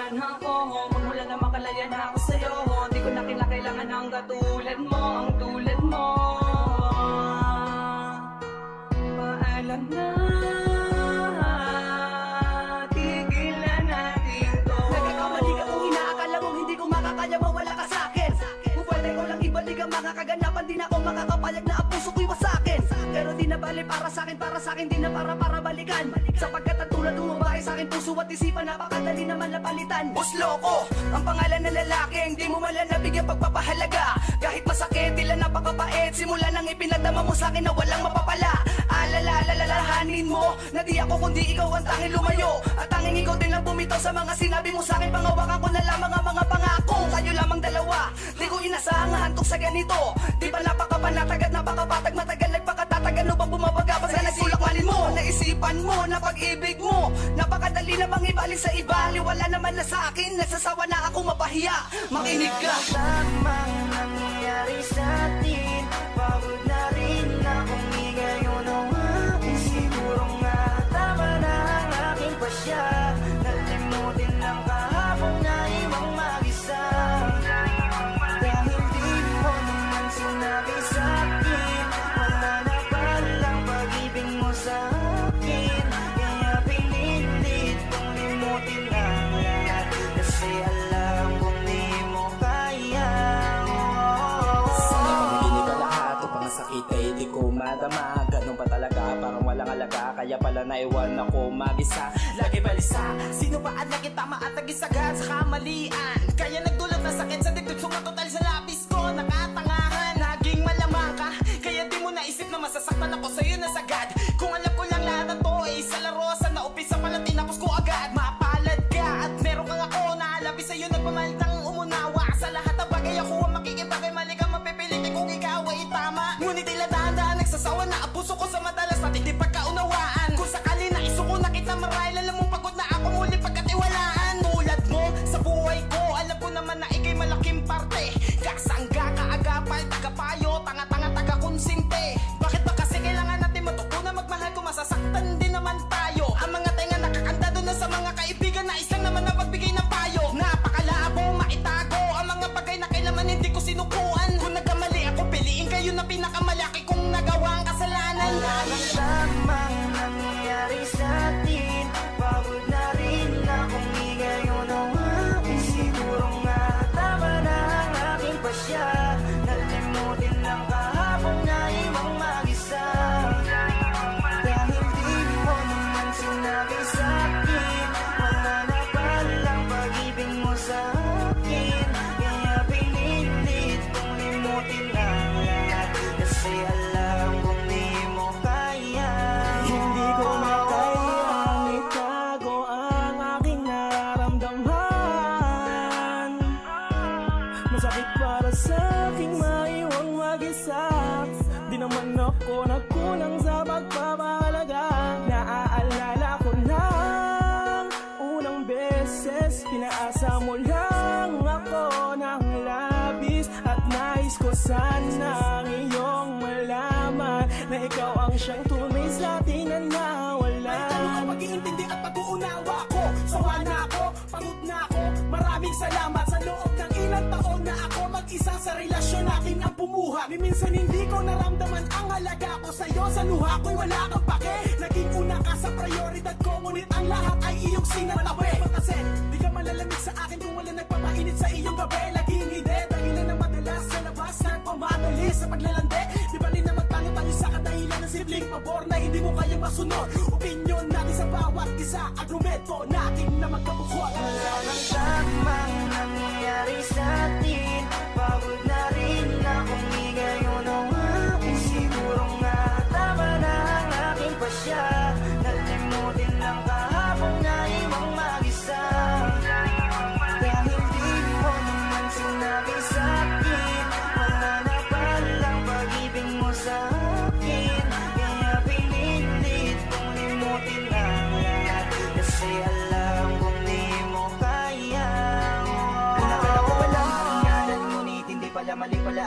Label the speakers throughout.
Speaker 1: ganyan ako. Magmula na makalaya na ako sa'yo. Di ko na kailangan ng katulad mo, ang tulad mo. Paalam na, tigil na natin to.
Speaker 2: Nagkakamali ka kung inaakala mong hindi ko makakaya, mawala ka sa'kin. Kung pwede ko lang ibalik ang mga kaganapan, di na ako makakapayag na ang puso ko'y wasakin. Pero di na bali para sa'kin, di na para balikan. Sapagkat ang tulad ng babae sa'kin, puso at isipan, napakadali naman napalitan. Boss Loco, ang pangalan ng lalaking di mo malan nabigyan pagpapahalaga. Kahit masakit, tila napakapait, simula nang ipinagdama mo sa'kin na walang mapapala. Alalahanin mo na di ako kundi ikaw ang tanging lumayo. At tanging ikaw din lang bumitaw sa mga sinabi mo sa'kin. Pangawakan ko na lamang ang mga pangako. Tayo lamang dalawa, di ko inasahang hantog sa ganito. Di ba napakapanatag at napakapatag, matagal nagpakatatag. Ano bang bumabaga pag na nagsulakmanin mo? Naisipan mo na pag-ibig mo, napakadali namang ibalik sa iba. Wala naman na sa akin, nagsasawa na ako mapahiya. Makinig ka.
Speaker 3: Lamang nangyayari sa atin, pagod na rin akong ngayon ang akin. Siguro nga tama na ang aking pasya, nalimutin ng kahapon na ibang mag-isa. Dahil di mo naman sinabi sa akin, wala na palang pag-ibig mo sa akin. Kaya pinilit kong limutin ang lahat, kasi alam kong di mo kaya.
Speaker 4: Hindi ka lahat, upang sakit ay di ko madama. Ganun pa talaga, parang walang alaga. Kaya pala naiwan ako mag-isa. Lagi balisa, sino ba ang lagi tama at nagisagad sa kamalian? Kaya nagdulot na sakit sa dibdib, sumatotal sa labis ko. Nakatangahan, naging malamang ka. Kaya di mo naisip na masasaktan ako sa'yo na sagad. Kung alam ko lang lahat ng to ay isa laro, sana upisa pala tinapos ko agad. Mapalad ka at meron kang ako na alabi sa'yo, nagpamalitang umunawa. Sa lahat ng bagay ako ang makikipagay, mali ka mapipilit kung ikaw ay tama. Ngunit tila dahan-dahan nagsasawa na ang puso ko sa madalas at hindi pagkaunawaan. Kung sakali na isuko na kita marahil, alam mong pagod na ako muli pagkatiwalaan. Tulad mo sa buhay ko, alam ko naman na ikay malaking parte. Kasangga, kaagapay, tagapayo, tanga-tanga, taga-konsinte. Bakit ba kasi kailangan natin matutunan magmahal kung masasaktan din naman tayo? Ang mga tenga nakakanda doon na sa mga kaibigan na isang naman na pagbigay ng payo. Napakalabo, maitago ang mga bagay na kailanman hindi ko sinukuan. Kung nagkamali ako, piliin kayo na pinakamalaki kong nagawa ang kasalanan.
Speaker 3: Lamang nangyayari sa atin, pagod na rin akong ngayon ang akin. Siguro nga tama na ang aking pasya, nalimutin ng kahapon na ibang mag-isa. Dahil di mo naman sinabi sa akin, wala na palang pag-ibig mo sa akin. Kaya pinilit kong limutin ang lahat, kasi alam kong di mo kaya.
Speaker 4: Hindi ko na kayang itago ang aking nararamdaman. Masakit para sa aking maiwang mag-isa. Di naman ako nagkulang sa pagpapahalaga. Naaalala ko na unang beses, pinaasa mo lang ako ng labis. At nais ko sanang iyong malaman na ikaw ang siyang tunay sa atin na nawalan.
Speaker 2: Pag-iintindi at pag-uunawa ko, sawa na ako, pagod na ako. Maraming salamat sa loob ng ilang taon na ako mag-isa sa relasyon natin ang bumuha. Minsan hindi ko naramdaman ang halaga ko sa'yo, sa luha ko'y wala kang pake. Naging una ka sa prioridad ko, ngunit ang lahat ay iyong sinatawi. Kasi di ka malalamig sa akin kung wala nagpapainit sa iyong gabi. Laging hindi, dahilan na madalas sa labas ng pamadali sa paglalande. Di ba rin na magpangit ang isa kadahilan ng simpleng pabor na hindi mo kayang masunod. Opinyon natin sa bawat isa, argumento natin na magkabukod.
Speaker 3: Lamang nangyayari sa atin, pagod na rin akong ngayon ang akin. Siguro nga tama na ang aking pasya, nalimutin ng kahapon na ibang mag-isa. Dahil di mo naman sinabi sa akin, wala na palang pag-ibig mo sa akin. Kaya pinilit kong limutin ang lahat, kasi alam kong di mo kaya. Pinakala ko wala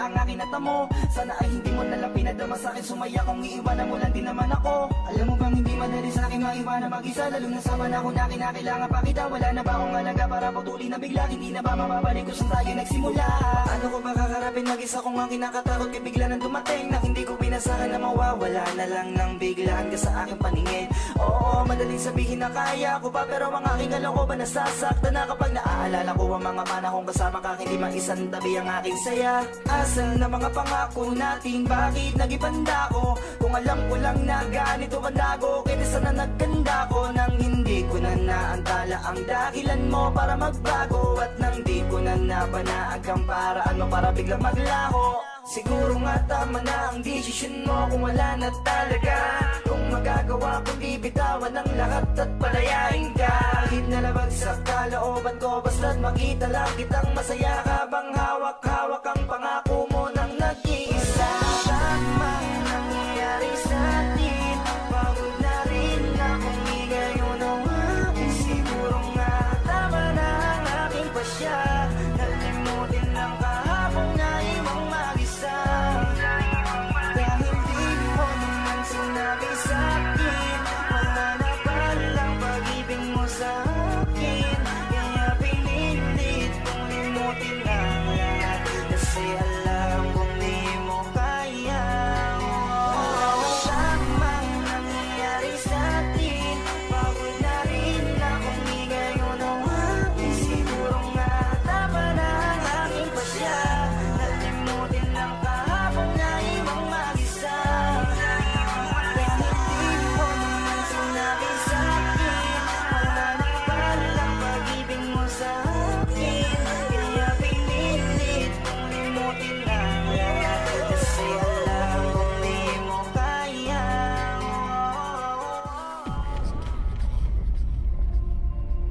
Speaker 3: ang aking natamo. Sana ay hindi mo nalang pinadama sa'kin, sumaya kung iiwanan mo lang din naman ako. Alam mo bang hindi madali sa'kin maiwanan mag-isa, lalo na sa panahon na kinakailangan pa kita. Wala na ba akong halaga para putulin na bigla, hindi na ba mababalik kung saan tayo nagsimula? Ano ko ba kakarapin mag-isa kung ang kinakatakot kay bigla nang dumating na hindi ko pinasahan na mawawala na lang nang biglaan ka sa aking paningin. Oo, madaling sabihin na kaya ko pa, pero ang aking kalooban nasasaktan na kapag naaalala ko ang mga panahong kasama ka, hindi maisan tabi ang aking saya. Asal na mga pangako natin, bakit nagipanda ko? Kung alam ko lang na ganito bandago, kaya sana nagkanda ko nang hindi ko na naantala ang dahilan mo para magbago, at nang di ko na napanaag ang paraan mo para biglang maglaho. Siguro nga tama na ang desisyon mo kung wala na talaga. Kung magagawa kong di bitawan ang lahat at palayain ka. Kahit nalabag sa kalooban ko, basta't makita lang kitang masaya habang hawak-hawak ang pangako mo nang nag-iisa. Tamang nangyayari sa atin, pagod na rin akong igayon ang aking. Siguro nga tama na ang aking pasya.